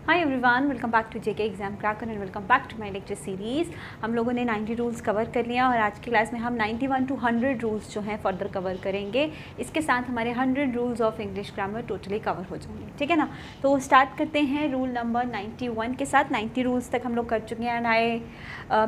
Hi everyone, welcome back to JK exam cracker and welcome back to my lecture series. हम लोगों ने 90 rules cover कर लिया और आज की क्लास में हम 91 टू 100 रूल्स जो हैं फर्दर कवर करेंगे। इसके साथ हमारे 100 rules of English grammar totally cover हो जाएंगे, ठीक है ना। तो स्टार्ट करते हैं रूल नंबर 91 के साथ। 90 रूल्स तक हम लोग कर चुके हैं एंड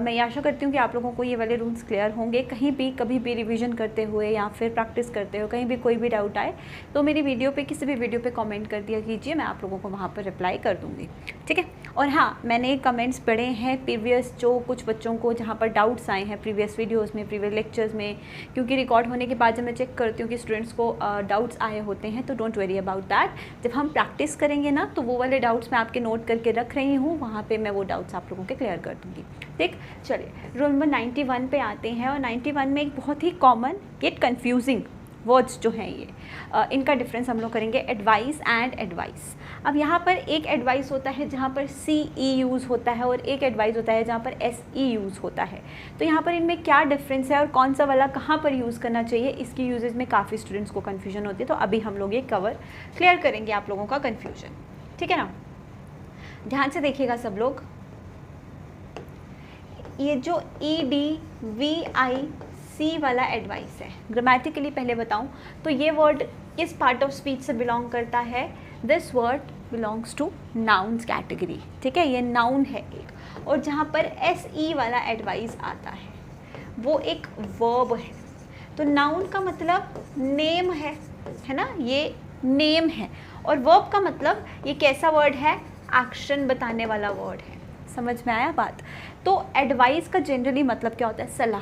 मैं आशा करती हूँ कि आप लोगों को ये वाले रूल्स क्लियर होंगे। कहीं भी कभी भी रिविजन करते हुए या फिर प्रैक्टिस करते हुए कहीं भी कोई भी डाउट आए तो मेरी वीडियो पे किसी भी वीडियो पे कमेंट कर दिया कीजिए, मैं आप लोगों को वहाँ पर रिप्लाई कर दूँगी, ठीक है। और हाँ, मैंने कमेंट्स पढ़े हैं प्रीवियस जो कुछ बच्चों को जहाँ पर डाउट्स आए हैं प्रीवियस वीडियोस में, प्रीवियस लेक्चर्स में, क्योंकि रिकॉर्ड होने के बाद जब मैं चेक करती हूँ कि स्टूडेंट्स को डाउट्स आए होते हैं, तो डोंट वरी अबाउट दैट। जब हम प्रैक्टिस करेंगे ना तो वो वाले डाउट्स मैं आपके नोट करके रख रही हूँ, वहाँ पर मैं वो डाउट्स आप लोगों के क्लियर कर दूँगी, ठीक। चलिए रूल नंबर 91 पे आते हैं और 91 में एक बहुत ही कॉमन येट कन्फ्यूजिंग वर्ड्स जो हैं ये इनका डिफरेंस हम लोग करेंगे, एडवाइस एंड एडवाइस। अब यहाँ पर एक एडवाइस होता है जहाँ पर CE यूज़ होता है और एक एडवाइस होता है जहाँ पर SE यूज़ होता है। तो यहाँ पर इनमें क्या डिफरेंस है और कौन सा वाला कहाँ पर यूज़ करना चाहिए, इसकी यूजेज में काफ़ी स्टूडेंट्स को कन्फ्यूजन होती है। तो अभी हम लोग ये क्लियर करेंगे आप लोगों का कन्फ्यूजन, ठीक है ना। ध्यान से देखिएगा सब लोग। ये जो EDVIC वाला एडवाइस है, ग्रामेटिकली पहले बताऊं तो ये वर्ड किस पार्ट ऑफ स्पीच से बिलोंग करता है। This word belongs two nouns category, ठीक है, ये नाउन है एक। और जहाँ पर SE वाला एडवाइस आता है वो एक वर्ब है। तो नाउन का मतलब नेम है ना, ये नेम है। और वर्ब का मतलब ये कैसा वर्ड है, एक्शन बताने वाला वर्ड है। समझ में आया बात। तो एडवाइस का जनरली मतलब क्या होता है, सलाह,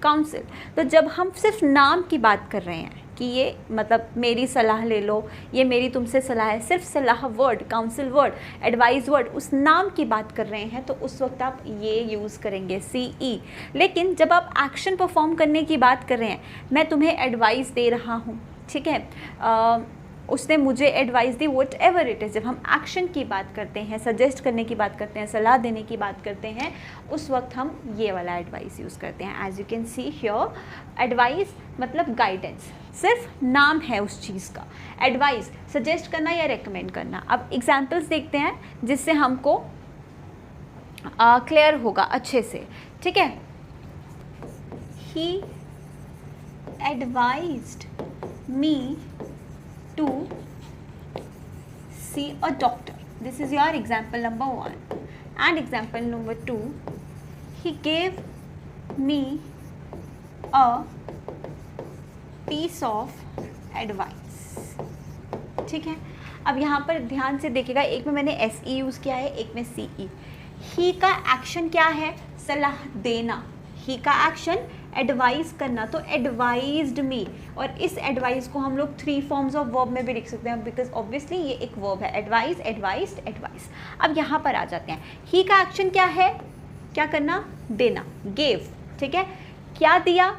काउंसिल। तो जब हम सिर्फ नाम की बात कर रहे हैं कि ये मतलब मेरी सलाह ले लो, ये मेरी तुमसे सलाह है, सिर्फ सलाह word, council word, advice word, उस नाम की बात कर रहे हैं तो उस वक्त आप ये यूज़ करेंगे CE। लेकिन जब आप एक्शन परफॉर्म करने की बात कर रहे हैं, मैं तुम्हें एडवाइस दे रहा हूँ, ठीक है, उसने मुझे advice the, what ever it is. जब हम एक्शन की बात करते हैं, सजेस्ट करने की बात करते हैं, सलाह देने की बात करते हैं, उस वक्त हम ये वाला एडवाइस यूज़ करते हैं। As you can see here, advice मतलब गाइडेंस, सिर्फ नाम है उस चीज़ का। एडवाइस सजेस्ट करना या रेकमेंड करना। अब एग्जाम्पल्स देखते हैं जिससे हमको क्लियर होगा अच्छे से, ठीक है। He advised me to see a doctor. This is your example number 1. And example number 2, he gave me a piece of advice. ठीक है। अब यहाँ पर ध्यान से देखिएगा, एक में मैंने SE यूज़ किया है, एक में CE। ही का एक्शन क्या है, सलाह देना। ही का एक्शन एडवाइस करना, तो एडवाइज्ड मी। और इस एडवाइस को हम लोग 3 फॉर्म्स ऑफ वर्ब में भी लिख सकते हैं, बिकॉज ऑब्वियसली ये एक वर्ब है, एडवाइस, एडवाइज्ड, एडवाइस। अब यहाँ पर आ जाते हैं, ही का एक्शन क्या है, क्या करना, देना, गेव, ठीक है। क्या दिया,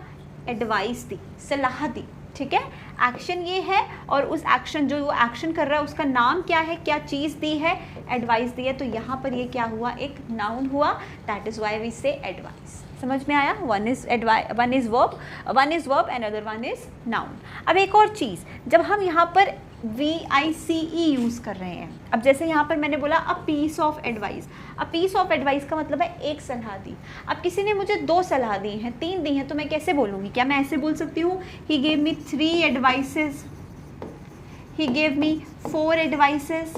एडवाइस दी, सलाह दी, ठीक है। एक्शन ये है और उस एक्शन जो वो एक्शन कर रहा है उसका नाम क्या है, क्या चीज़ दी है, एडवाइस दी है। तो यहाँ पर ये क्या हुआ, एक नाउन हुआ। दैट इज़ वाई वी से एडवाइस। समझ में आया। One is verb and other one is noun. अब एक और चीज़, जब हम यहाँ पर VICE यूज़ कर रहे हैं, अब जैसे यहाँ पर मैंने बोला a piece of advice. A piece of advice का मतलब है एक सलाह दी। अब किसी ने मुझे 2 सलाह दी हैं, 3 दी हैं, तो मैं कैसे बोलूँगी, क्या मैं ऐसे बोल सकती हूँ, he gave me 3 advices, he gave me 4 advices?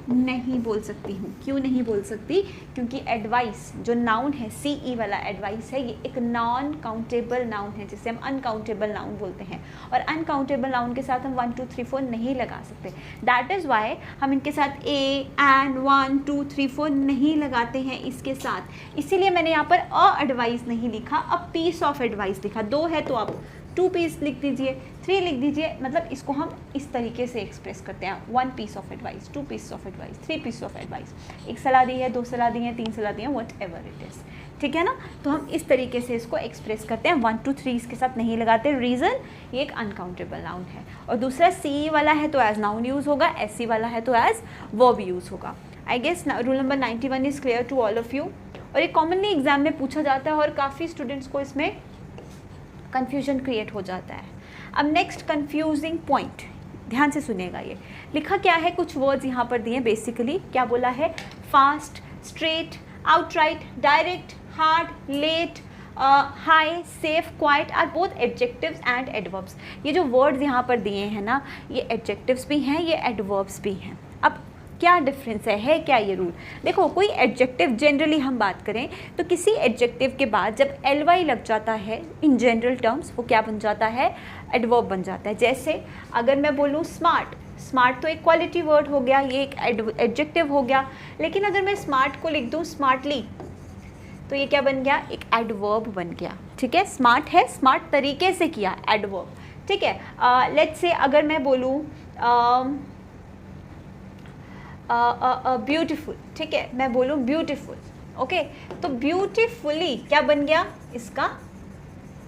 नहीं बोल सकती हूँ। क्यों नहीं बोल सकती, क्योंकि एडवाइस जो नाउन है, CE वाला एडवाइस है, ये एक नॉन काउंटेबल नाउन है, जिसे हम अनकाउंटेबल नाउन बोलते हैं। और अनकाउंटेबल नाउन के साथ हम 1 2 3 4 नहीं लगा सकते। दैट इज़ वाई हम इनके साथ एंड 1 2 3 4 नहीं लगाते हैं इसके साथ। इसीलिए मैंने यहाँ पर अ एडवाइस नहीं लिखा, अ पीस ऑफ एडवाइस लिखा। 2 है तो आप 2 पीस लिख दीजिए, 3 लिख दीजिए। मतलब इसको हम इस तरीके से एक्सप्रेस करते हैं, 1 piece of advice, 2 piece of advice, 3 piece of advice. 1 सलाह दी है, 2 सलाह दी है, 3 सलाह दी है, वट एवर इट इज़, ठीक है ना। तो हम इस तरीके से इसको एक्सप्रेस करते हैं, 1 2 3 इसके साथ नहीं लगाते। रीज़न, ये एक अनकाउंटेबल नाउन है। और दूसरा CE वाला है तो एज नाउन यूज़ होगा, SE वाला है तो एज वर्ब यूज़ होगा। I guess rule number 91 is clear to all of you. और ये कॉमनली एग्जाम में पूछा जाता है और काफ़ी स्टूडेंट्स को इसमें कन्फ्यूजन क्रिएट हो जाता है। अब नेक्स्ट कन्फ्यूजिंग पॉइंट, ध्यान से सुनिएगा। ये लिखा क्या है, कुछ वर्ड्स यहाँ पर दिए बेसिकली। क्या बोला है, fast, straight, outright, direct, hard, late, high, safe, quite are both adjectives and adverbs. ये जो वर्ड्स यहाँ पर दिए हैं ना, ये एडजेक्टिव्स भी हैं, ये एडवर्ब्स भी हैं। अब क्या डिफरेंस है क्या ये रूल? देखो, कोई एडजेक्टिव जनरली हम बात करें तो किसी एडजेक्टिव के बाद जब ly लग जाता है इन जनरल टर्म्स, वो क्या बन जाता है, एडवर्ब बन जाता है। जैसे अगर मैं बोलूँ स्मार्ट, स्मार्ट तो एक क्वालिटी वर्ड हो गया, ये एक एडजेक्टिव हो गया। लेकिन अगर मैं स्मार्ट को लिख दूँ स्मार्टली, तो ये क्या बन गया, एक एडवर्ब बन गया। ठीक है, स्मार्ट है, स्मार्ट तरीके से किया, एडवर्ब। ठीक है, लेट्स से अगर मैं बोलूँ ब्यूटीफुल, ठीक है, मैं बोलूँ ब्यूटीफुल, ओके, तो ब्यूटीफुली क्या बन गया, इसका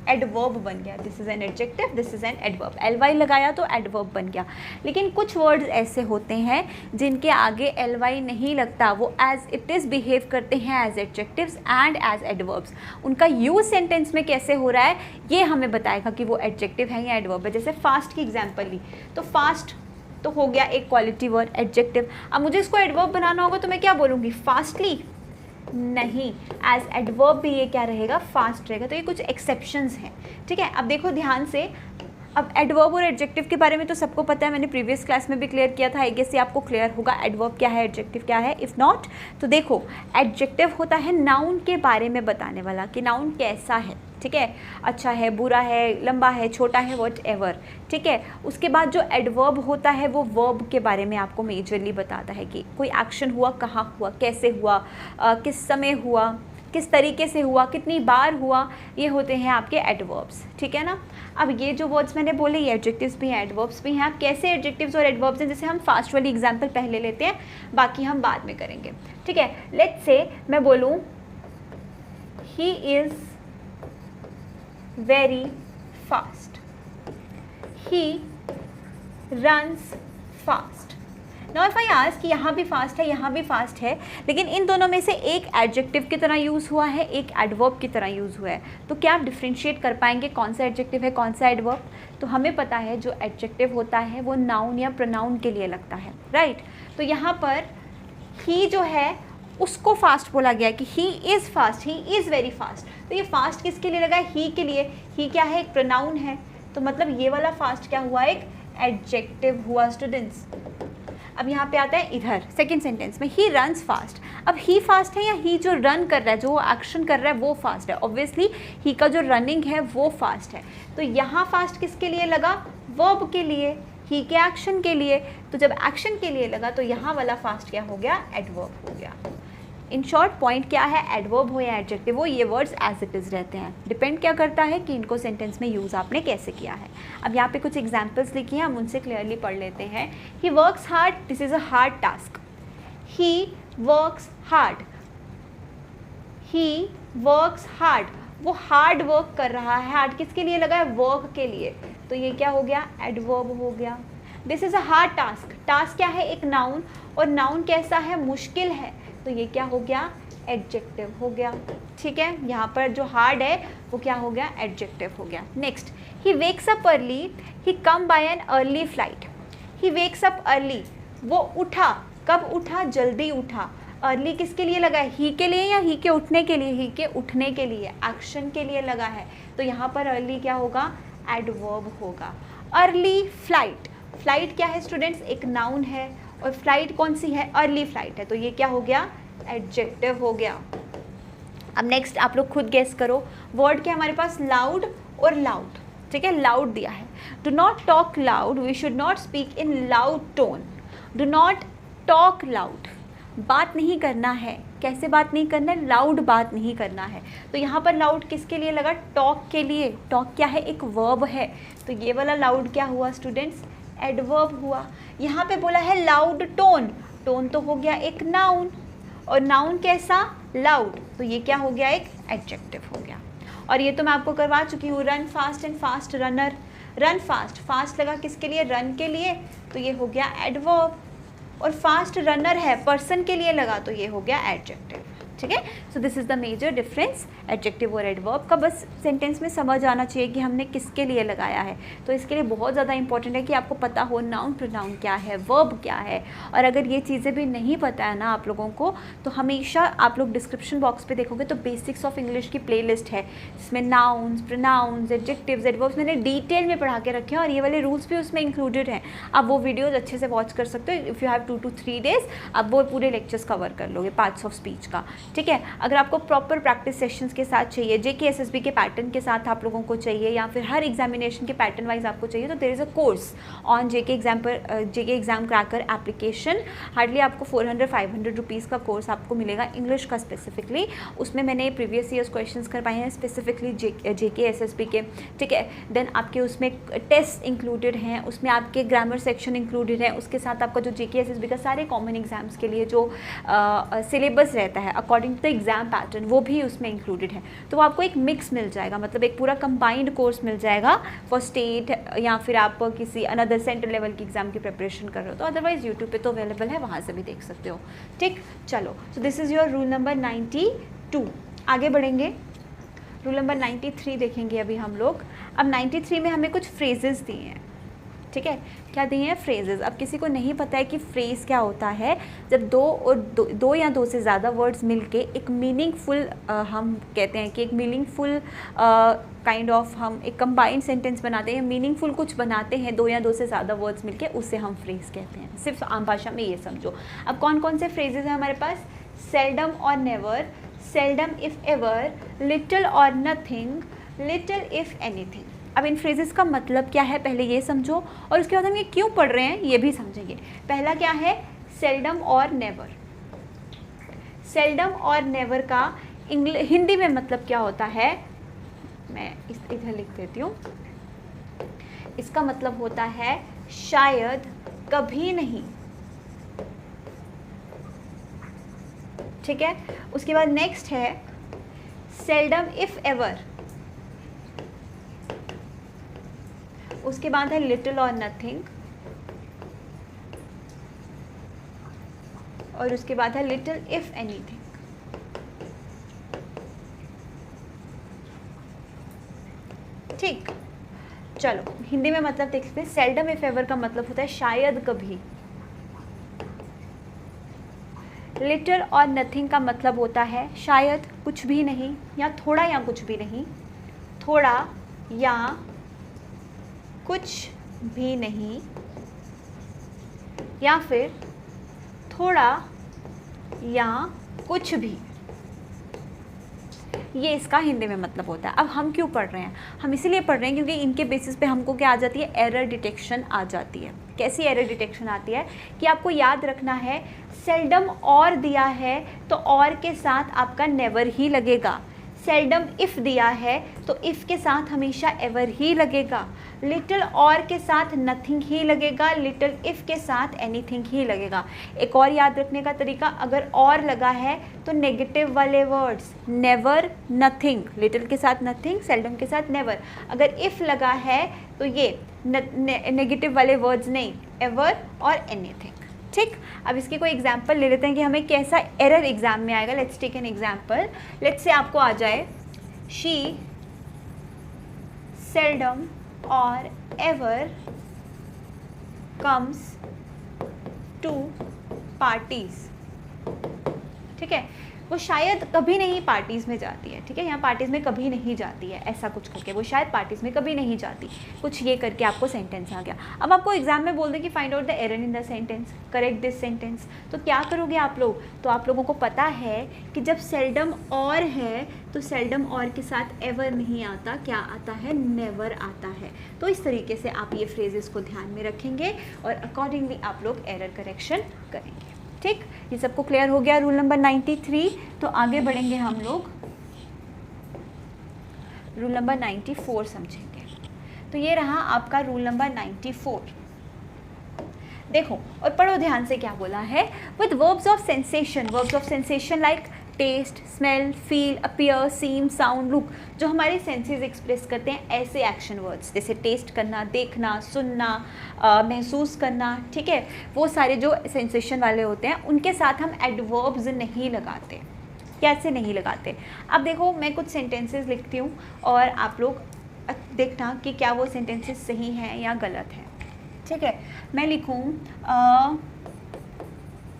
एडवर्ब बन गया। This is an adjective, this is an adverb. ly लगाया तो एडवर्ब बन गया। लेकिन कुछ वर्ड्स ऐसे होते हैं जिनके आगे ly नहीं लगता, वो एज इट इज़ बिहेव करते हैं as adjectives and as adverbs. उनका यूज सेंटेंस में कैसे हो रहा है ये हमें बताएगा कि वो एडजेक्टिव है या एडवर्ब है। जैसे फास्ट की एग्जाम्पल ली, तो फास्ट तो हो गया एक क्वालिटी वर्ड, एडजेक्टिव। अब मुझे इसको एडवर्ब बनाना होगा तो मैं क्या बोलूँगी, फास्टली? नहीं, एज एडवर्ब भी ये क्या रहेगा, फास्ट रहेगा। तो ये कुछ एक्सेप्शंस हैं। ठीक है, अब देखो ध्यान से। अब एडवर्ब और एडजेक्टिव के बारे में तो सबको पता है, मैंने प्रीवियस क्लास में भी क्लियर किया था। आई गेस ये आपको क्लियर होगा, एडवर्ब क्या है, एडजेक्टिव क्या है। इफ़ नॉट तो देखो, एडजेक्टिव होता है नाउन के बारे में बताने वाला कि नाउन कैसा है। ठीक है, अच्छा है, बुरा है, लंबा है, छोटा है, व्हाटएवर। ठीक है, उसके बाद जो एडवर्ब होता है वो वर्ब के बारे में आपको मेजरली बताता है कि कोई एक्शन हुआ, कहाँ हुआ, कैसे हुआ, किस समय हुआ, किस तरीके से हुआ, कितनी बार हुआ। ये होते हैं आपके एडवर्ब्स। ठीक है ना। अब ये जो वर्ड्स मैंने बोले ये एडजेक्टिव्स भी हैं, एडवर्ब्स भी हैं। अब कैसे एडजेक्टिव्स और एडवर्ब्स हैं, जैसे हम फास्ट वाली एग्जांपल पहले लेते हैं, बाकी हम बाद में करेंगे। ठीक है, लेट्स से मैं बोलूँ he is very fast, he runs fast. Now if I ask कि यहाँ भी फास्ट है, यहाँ भी फास्ट है, लेकिन इन दोनों में से एक एडजेक्टिव की तरह यूज़ हुआ है, एक एडवर्ब की तरह यूज़ हुआ है, तो क्या आप डिफ्रेंशिएट कर पाएंगे कौन सा एडजेक्टिव है, कौन सा एडवर्ब? तो हमें पता है जो एडजेक्टिव होता है वो नाउन या प्रोनाउन के लिए लगता है, राइट। तो यहाँ पर ही जो है उसको फास्ट बोला गया कि he is fast, he is very fast. तो ये फास्ट किसके लिए लगा है? ही के लिए। ही क्या है? एक प्रोनाउन है, तो मतलब ये वाला फास्ट क्या हुआ? एक एडजेक्टिव हुआ स्टूडेंट्स। अब यहाँ पे आता है इधर सेकेंड सेंटेंस में, ही रन्स फास्ट। अब ही फास्ट है या ही जो रन कर रहा है, जो एक्शन कर रहा है वो फास्ट है? ऑब्वियसली ही का जो रनिंग है वो फास्ट है। तो यहाँ फास्ट किसके लिए लगा? वर्ब के लिए, ही के एक्शन के लिए। तो जब एक्शन के लिए लगा तो यहाँ वाला फास्ट क्या हो गया? एडवर्ब हो गया। इन शॉर्ट पॉइंट क्या है, एडवर्ब हो या एडजेक्टिव हो, ये वर्ड्स एज इट इज़ रहते हैं। डिपेंड क्या करता है कि इनको सेंटेंस में यूज़ आपने कैसे किया है। अब यहाँ पे कुछ एग्जांपल्स लिखी हैं, हम उनसे क्लियरली पढ़ लेते हैं। He works hard, this is a hard task. He works hard, he works hard, वो हार्ड वर्क कर रहा है। हार्ड किसके लिए लगा है? वर्क के लिए। तो ये क्या हो गया? एडवर्ब हो गया। This is a hard task, task क्या है? एक नाउन, और नाउन कैसा है? मुश्किल है, तो ये क्या हो गया? एडजेक्टिव हो गया। ठीक है, यहाँ पर जो हार्ड है वो क्या हो गया? एडजेक्टिव हो गया। Next, he wakes up early, he come by an early flight. He wakes up early, वो उठा, कब उठा? जल्दी उठा। अर्ली किसके लिए लगा है? ही के लिए या ही के उठने के लिए? ही के उठने के लिए, एक्शन के लिए लगा है। तो यहाँ पर अर्ली क्या होगा? एडवर्ब होगा। अर्ली फ्लाइट, फ्लाइट क्या है स्टूडेंट्स? एक नाउन है, और फ्लाइट कौन सी है? अर्ली फ्लाइट है, तो ये क्या हो गया? एडजेक्टिव हो गया। अब नेक्स्ट आप लोग खुद गेस करो, वर्ड क्या हमारे पास? लाउड और लाउड। ठीक है, लाउड दिया है। Do not talk loud, we should not speak in loud tone. Do not talk loud, बात नहीं करना है। कैसे बात नहीं करना है? लाउड बात नहीं करना है। तो यहाँ पर लाउड किसके लिए लगा? टॉक के लिए। टॉक क्या है? एक वर्ब है, तो ये वाला लाउड क्या हुआ स्टूडेंट्स? एडवर्ब हुआ। यहाँ पे बोला है लाउड टोन, टोन तो हो गया एक नाउन, और नाउन कैसा? लाउड, तो ये क्या हो गया? एक एडजेक्टिव हो गया। और ये तो मैं आपको करवा चुकी हूँ, run fast and fast runner. Run fast, fast लगा किसके लिए? रन के लिए, तो ये हो गया एडवर्ब। और फास्ट रनर है, पर्सन के लिए लगा, तो ये हो गया एडजेक्टिव। ठीक है। So this is the major difference adjective और एडवर्ब का। बस सेंटेंस में समझ आना चाहिए कि हमने किसके लिए लगाया है। तो इसके लिए बहुत ज़्यादा इंपॉर्टेंट है कि आपको पता हो नाउन प्रोनाउन क्या है, वर्ब क्या है। और अगर ये चीज़ें भी नहीं पता है ना आप लोगों को, तो हमेशा आप लोग डिस्क्रिप्शन बॉक्स पे देखोगे तो बेसिक्स ऑफ इंग्लिश की प्लेलिस्ट है, जिसमें नाउन्स, प्रोनाउंस, एडजेक्टिव्स, एडवर्ब्स मैंने डिटेल में पढ़ा के रखे हैं और ये वाले रूल्स भी उसमें इंक्लूडेड हैं। आप वो वीडियोज़ अच्छे से वॉच कर सकते हो। If you have 2 to 3 days आप वो पूरे लेक्चर्स कवर कर लोगे पार्ट्स ऑफ स्पीच का, ठीक है। अगर आपको प्रॉपर प्रैक्टिस सेशंस के साथ चाहिए, JKSSB के पैटर्न के साथ आप लोगों को चाहिए, या फिर हर एग्जामिनेशन के पैटर्न वाइज आपको चाहिए, तो there is a course on JK exam cracker application. Hardly आपको 400-500 रुपीज़ का कोर्स आपको मिलेगा इंग्लिश का स्पेसिफिकली। उसमें मैंने प्रीवियस ईयर्स क्वेश्चंस करवाए हैं स्पेसिफिकली JKSSB के, ठीक है। देन आपके उसमें टेस्ट इंक्लूडेड हैं, उसमें आपके ग्रामर सेक्शन इंक्लूडेड है, उसके साथ आपका जो JKSSB का सारे कॉमन एग्जाम्स के लिए जो सिलेबस रहता है according to the exam pattern, वो भी उसमें इंक्लूडेड है। तो आपको एक मिक्स मिल जाएगा, मतलब एक पूरा कंबाइंड कोर्स मिल जाएगा फॉर स्टेट, या फिर आप किसी अनदर सेंट्रल लेवल की एग्जाम की प्रिपरेशन कर रहे हो तो अदरवाइज यूट्यूब पे तो अवेलेबल है, वहाँ से भी देख सकते हो, ठीक। चलो, सो this is your rule number 92। आगे बढ़ेंगे, रूल नंबर 93 देखेंगे अभी हम लोग। अब 93 में हमें कुछ फ्रेजेस दिए हैं, ठीक है। क्या दिए हैं? फ्रेजेस। अब किसी को नहीं पता है कि फ्रेज़ क्या होता है, जब दो या दो से ज़्यादा वर्ड्स मिलके एक मीनिंगफुल, हम कहते हैं कि एक मीनिंगफुल काइंड ऑफ हम एक कंबाइंड सेंटेंस बनाते हैं, मीनिंगफुल कुछ बनाते हैं, 2 या 2 से ज़्यादा वर्ड्स मिलके, उससे हम फ्रेज़ कहते हैं। सिर्फ आम भाषा में ये समझो। अब कौन कौन से फ्रेजेस हैं हमारे पास? सेल्डम और never, seldom if ever, little और नथिंग, लिटिल इफ़ एनीथिंग। अब इन फ्रेजेस का मतलब क्या है पहले ये समझो, और उसके बाद हम ये क्यों पढ़ रहे हैं ये भी समझेंगे। पहला क्या है? सेल्डम और नेवर। सेल्डम और नेवर का हिंदी में मतलब क्या होता है? मैं इधर लिख देती हूँ। इसका मतलब होता है शायद, कभी नहीं, ठीक है। उसके बाद नेक्स्ट है सेल्डम इफ एवर, उसके बाद है लिटिल और नथिंग, और उसके बाद है लिटिल इफ एनीथिंग। ठीक, चलो हिंदी में मतलब देखते हैं। सेल्डम इफ एवर का मतलब होता है शायद कभी। लिटिल और नथिंग का मतलब होता है शायद कुछ भी नहीं, या थोड़ा या कुछ भी नहीं, थोड़ा या कुछ भी नहीं, या फिर थोड़ा या कुछ भी। ये इसका हिंदी में मतलब होता है। अब हम क्यों पढ़ रहे हैं? हम इसीलिए पढ़ रहे हैं क्योंकि इनके बेसिस पे हमको क्या आ जाती है? एरर डिटेक्शन आ जाती है। कैसी एरर डिटेक्शन आती है कि आपको याद रखना है, सेल्डम और दिया है तो और के साथ आपका नेवर ही लगेगा। सेल्डम इफ़ दिया है तो इफ़ के साथ हमेशा एवर ही लगेगा। लिटिल और के साथ नथिंग ही लगेगा, लिटिल इफ़ के साथ एनीथिंग ही लगेगा। एक और याद रखने का तरीका, अगर और लगा है तो नेगेटिव वाले वर्ड्स, नेवर, नथिंग, लिटिल के साथ नथिंग, सेल्डम के साथ नेवर। अगर इफ़ लगा है तो ये नेगेटिव वाले वर्ड्स नहीं, एवर और एनीथिंग, ठीक। अब इसकी कोई एग्जाम्पल ले लेते हैं कि हमें कैसा एरर एग्जाम में आएगा। Let's take an example. Let's say आपको आ जाए she seldom or ever comes to parties, ठीक है। वो शायद कभी नहीं पार्टीज़ में जाती है, ठीक है। यहाँ पार्टीज़ में कभी नहीं जाती है, ऐसा कुछ करके वो शायद पार्टीज़ में कभी नहीं जाती, कुछ ये करके आपको सेंटेंस आ गया। अब आपको एग्जाम में बोल दे कि find out the error in the sentence, correct this sentence, तो क्या करोगे आप लोग? तो आप लोगों को पता है कि जब सेल्डम और है तो सेल्डम और के साथ एवर नहीं आता, क्या आता है? नेवर आता है। तो इस तरीके से आप ये फ्रेजेस को ध्यान में रखेंगे और अकॉर्डिंगली आप लोग एरर करेक्शन करेंगे, ठीक। ये सबको क्लियर हो गया रूल नंबर 93। तो आगे बढ़ेंगे हम लोग, रूल नंबर 94 समझेंगे। तो ये रहा आपका रूल नंबर 94। देखो और पढ़ो ध्यान से क्या बोला है। With verbs of sensation, verbs of sensation like taste, smell, feel, appear, seem, sound, look, जो हमारे सेंसेस एक्सप्रेस करते हैं, ऐसे एक्शन वर्ड्स जैसे टेस्ट करना, देखना, सुनना, महसूस करना, ठीक है, वो सारे जो सेंसेशन वाले होते हैं उनके साथ हम एडवर्ब्स नहीं लगाते, कैसे नहीं लगाते। अब देखो मैं कुछ सेंटेंसेस लिखती हूँ और आप लोग देखना कि क्या वो सेंटेंसेस सही हैं या गलत हैं, ठीक है। मैं लिखूँ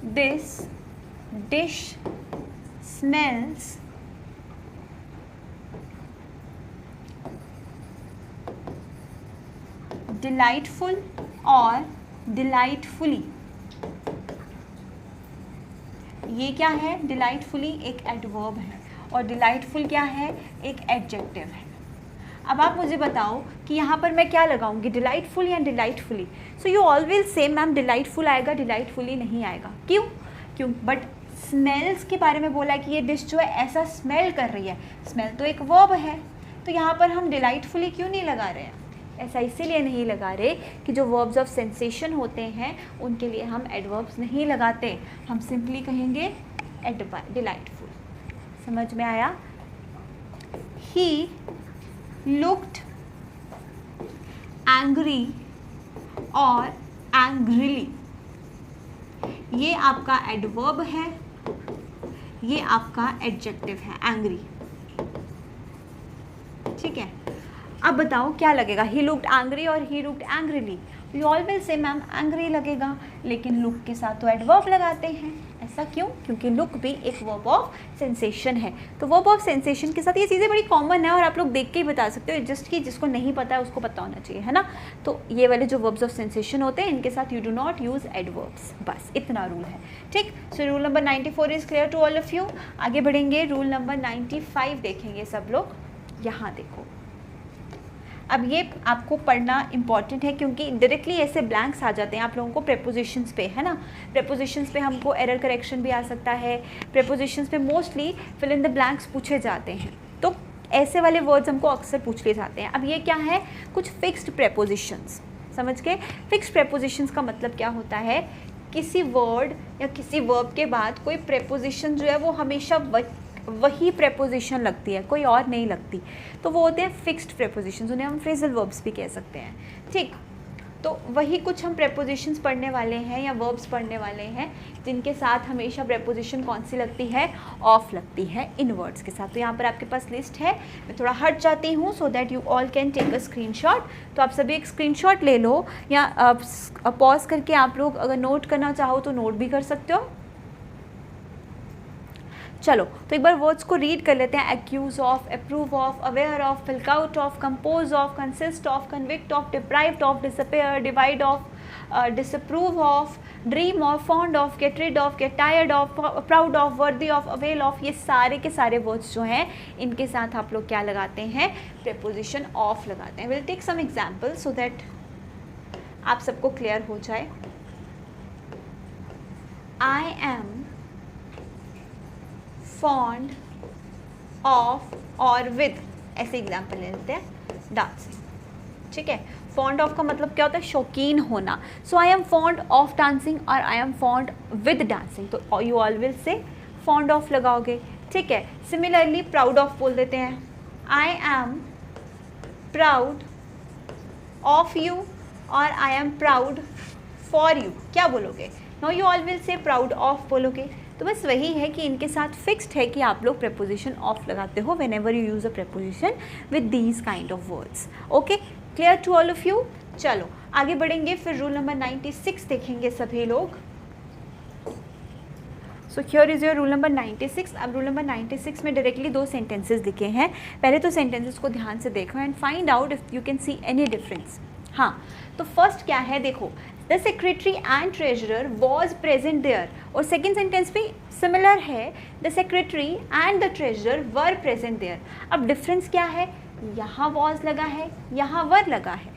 दिस डिश स्मेल्स डिलाइटफुल और डिलाइटफुली। ये क्या है? डिलाइटफुली एक एडवर्ब है और डिलाइटफुल क्या है? एक एडजेक्टिव है। अब आप मुझे बताओ कि यहाँ पर मैं क्या लगाऊंगी, डिलाइटफुल या delightfully. So you always say ma'am delightful आएगा, डिलाइटफुली नहीं आएगा। क्यों? बट स्मेल्स के बारे में बोला कि ये डिश जो है ऐसा स्मेल कर रही है, स्मेल तो एक वर्ब है, तो यहाँ पर हम डिलाइटफुली क्यों नहीं लगा रहे हैं? ऐसा इसीलिए नहीं लगा रहे कि जो वर्ब्स ऑफ सेंसेशन होते हैं उनके लिए हम एडवर्ब्स नहीं लगाते, हम सिंपली कहेंगे डिलाइटफुल। समझ में आया? ही लुक्ड एंग्री और एंग्रीली, ये आपका एडवर्ब है, ये आपका एडजेक्टिव है एंग्री, ठीक है। अब बताओ क्या लगेगा? ही लुक्ड एंग्री और he looked angrily. You always say ma'am angry लगेगा, लेकिन लुक के साथ तो एडवर्ब लगाते हैं। ऐसा क्यों? क्योंकि लुक भी एक वर्ब ऑफ सेंसेशन है। तो वर्ब ऑफ सेंसेशन के साथ ये चीज़ें बड़ी कॉमन है और आप लोग देख के ही बता सकते हो, जस्ट कि जिसको नहीं पता है उसको पता होना चाहिए, है ना। तो ये वाले जो वर्ब्स ऑफ सेंसेशन होते हैं इनके साथ you do not use adverbs, बस इतना रूल है, ठीक। So rule number 94 is clear to all of you. आगे बढ़ेंगे, रूल नंबर 95 देखेंगे सब लोग। यहाँ देखो, अब ये आपको पढ़ना इंपॉर्टेंट है क्योंकि डायरेक्टली ऐसे ब्लैंक्स आ जाते हैं आप लोगों को प्रेपोजिशंस पे, है ना। प्रेपोजिशंस पे हमको एरर करेक्शन भी आ सकता है, प्रेपोजिशंस पे mostly fill in the blanks पूछे जाते हैं, तो ऐसे वाले वर्ड्स हमको अक्सर पूछ लिए जाते हैं। अब ये क्या है? कुछ फिक्स्ड प्रेपोजिशंस, समझ के। फिक्स्ड प्रेपोजिशंस का मतलब क्या होता है? किसी वर्ड या किसी वर्ब के बाद कोई प्रेपोजिशन जो है वो हमेशा वही प्रेपोजिशन लगती है, कोई और नहीं लगती, तो वो होते हैं फिक्स्ड प्रेपोजिशंस, उन्हें हम फ्रेजल वर्ब्स भी कह सकते हैं, ठीक। तो वही कुछ हम प्रेपोजिशंस पढ़ने वाले हैं या वर्ब्स पढ़ने वाले हैं जिनके साथ हमेशा प्रेपोजिशन कौन सी लगती है? ऑफ लगती है इन वर्ड्स के साथ। तो यहाँ पर आपके पास लिस्ट है, मैं थोड़ा हट जाती हूँ so that you all can take a screenshot. तो आप सभी एक स्क्रीनशॉट ले लो या पॉज करके आप लोग अगर नोट करना चाहो तो नोट भी कर सकते हो। चलो तो एक बार वर्ड्स को रीड कर लेते हैं। Accuse of, approve of, aware of, flick out of, compose of, consist of, convict of, deprived of, disappear, divide of, disapprove of, dream of, fond of, get rid of, get tired of, proud of, worthy of, avail of, ये सारे के सारे words जो हैं इनके साथ आप लोग क्या लगाते हैं? प्रेपोजिशन ऑफ लगाते हैं। Will take some example so that आप सबको क्लियर हो जाए। आई एम फॉन्ड ऑफ और विद, ऐसे एग्जाम्पल ले लेते हैं। डांसिंग, ठीक है। फॉन्ड ऑफ का मतलब क्या होता है? शौकीन होना। So I am fond of dancing और I am fond with dancing, तो you always say fond of लगाओगे, ठीक है। सिमिलरली प्राउड ऑफ बोल देते हैं, I am proud of you और I am proud for you, क्या बोलोगे? No, you always say proud of बोलोगे। तो बस वही है कि इनके साथ फिक्स्ड है कि आप लोग प्रेपोजिशन ऑफ लगाते हो whenever you use a preposition with these kind of words. Okay, clear to all of you. चलो आगे बढ़ेंगे, फिर रूल नंबर 96 देखेंगे सभी लोग। So here is your rule number 96। अब रूल नंबर 96 में डायरेक्टली दो सेंटेंसेस लिखे हैं। पहले तो सेंटेंसेस को ध्यान से देखो and find out if you can see any difference. हाँ, तो फर्स्ट क्या है? देखो, the secretary and treasurer was present there, और सेकेंड सेंटेंस भी सिमिलर है, the secretary and the treasurer were present there. अब डिफरेंस क्या है? यहाँ वॉज लगा है, यहाँ वर लगा है,